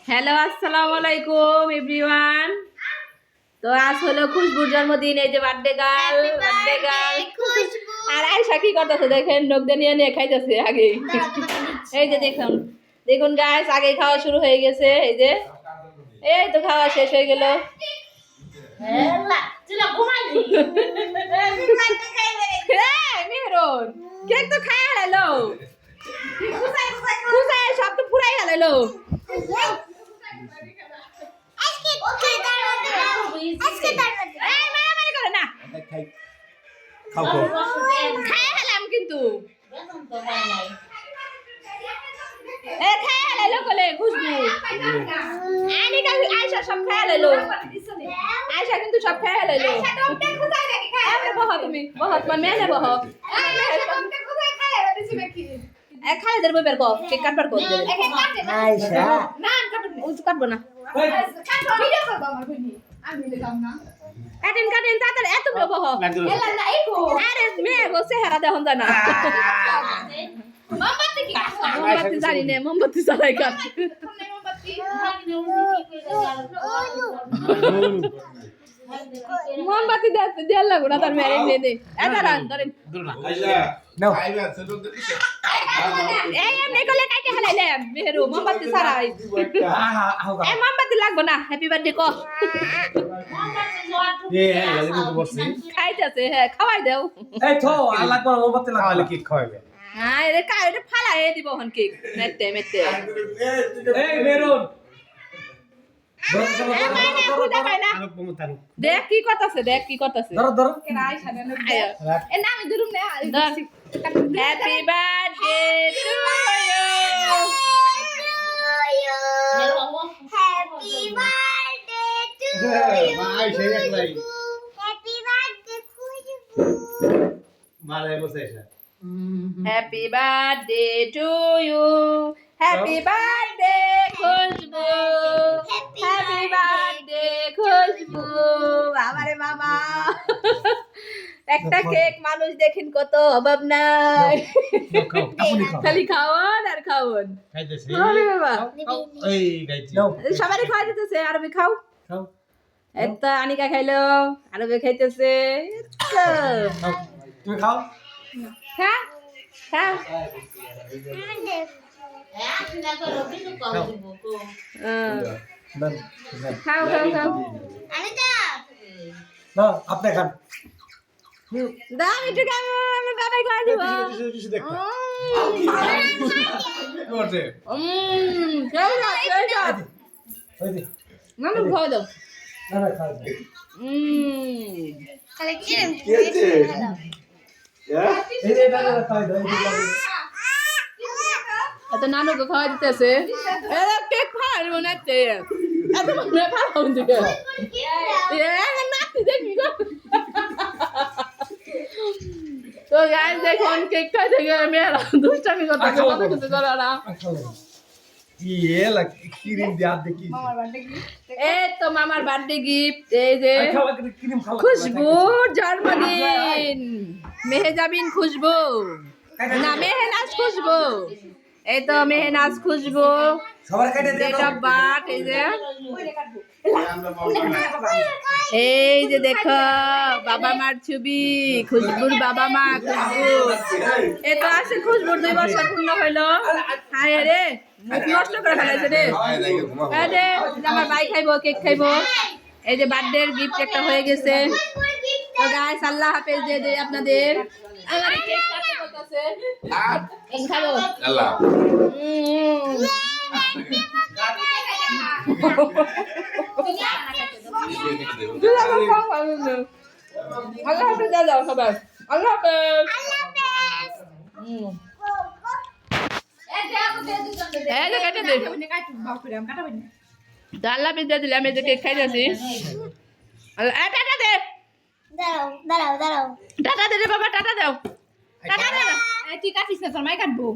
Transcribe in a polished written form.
Hello আসসালামু আলাইকুম everyone. তো আজ হলো খুশবুর জন্মদিন। এই যে বার্থডে গার্ল আর আয়শা কি করতেছে দেখেন, লোকদের নিয়ে নিয়ে খাইতেছে আগে। এই যে দেখুন দেখুন গাইস, আগে খাওয়া শুরু হয়ে গেছে। এই তো খাওয়া শেষ হয়ে গেল। মেহরুন কেক তো খাই হারাইলো, সব তো পুরাই হারাইলো। খাই হালাম কিন্তু খাই হালাইলো কলে খুশবু। আয়শা সব খাই হালাইলো, আয়শা কিন্তু সব খাই হালাইলো। বহ তুমি বহ, তোমার মেয়ে বহ। খালেদের বই বের কর, কেক কাটবার কর। কাটবো না, কাটেন কাটেন তাড়াতাড়ি। এত বহ, আরে মেয়ে গো চেহারা দেখুন জানা। মোমবাতি জানি না, মোমবাতি চালাই কাট। মোমবাতি দেওয়ার লাগো না, তার মেয়ে দিয়ে দে। ধরেন এমনি করলে কাইটে হালাইলাম মেহেরু, মোমবাতি ছাড়াই। মোমবাতি লাগবো না, হ্যাপি বার্থডে ক। খাইতেছে, হ্যাঁ খাওয়াই দেও। হ্যাঁ এটা কাইটে ফালাই দিব হন কেক মেতে মেতে। দেখ কি করতেছে, দেখ কি করতেছে। Happy birthday to you, happy birthday to you, happy birthday Khushboo. Happy birthday to you, happy birthday Khushboo, happy birthday Khushboo. আমারে বাবা একটা কেক মানুষ দেখেন কত অভাব নাই, খালি খাওয়ান আর খাওয়ান। বাবা সবারই খাওয়া দিতেছে, আরবি খাও। একটা আনিকা খাইলো, আরবি খাইতেছে। তুমি খাও। হ্যাঁ হ্যাঁ খাও খাও খাও। না আপনি খান। দাম একটু আমি বাবাই খাওয়া দিব। মামু খাওয়া দাও। এত নানুকে খাওয়া দিতেছে, কেক খাওয়ার মনে হচ্ছে এত মনে খাওয়া দিকে নাতি দেখি গো। তো গাইস দেখুন কেক খাইতে গিয়ে মেয়েরা দুষ্টামি করতেছে, কত কিছু করে না। এই তো মামার বার্থডে গিফট, এই যে খুশবুর জন্মদিন। মেহেজাবিন খুশবু না মেহেনাজ খুশবু, এই তো মেহেনাজ খুশবু। ডেট অফ বার্থ এই যে দেখো বাবা মার ছবি, খুশবুর বাবা মা খুশবু। এই তো আছে খুশবুর 2 বছর পূর্ণ হইলো। হায় রে মুখ নষ্ট করে ফেলেছে রে। আমার ভাই খাইবো, কেক খাইবো। এই যে বার্থডে গিফট একটা হয়ে গেছে। তো গাইস আল্লাহ হাফেজ দিয়ে দেই আপনাদের। আমার কেক কাটতে বলতেছে খাবো আল্লাহ। আল্লাহ হাফেজ দাও সবাই, আল্লাহ হাফেজ। আল্লাহ হাফেজ দিয়ে দিলাম। এই যে কেক খাইতেছি। টাটা দে, দাঁড়াও টাটা দে রে বাবা, টাটা দাও, টাটা দে। তুই কাটিস না, তোর মাই কাটবো।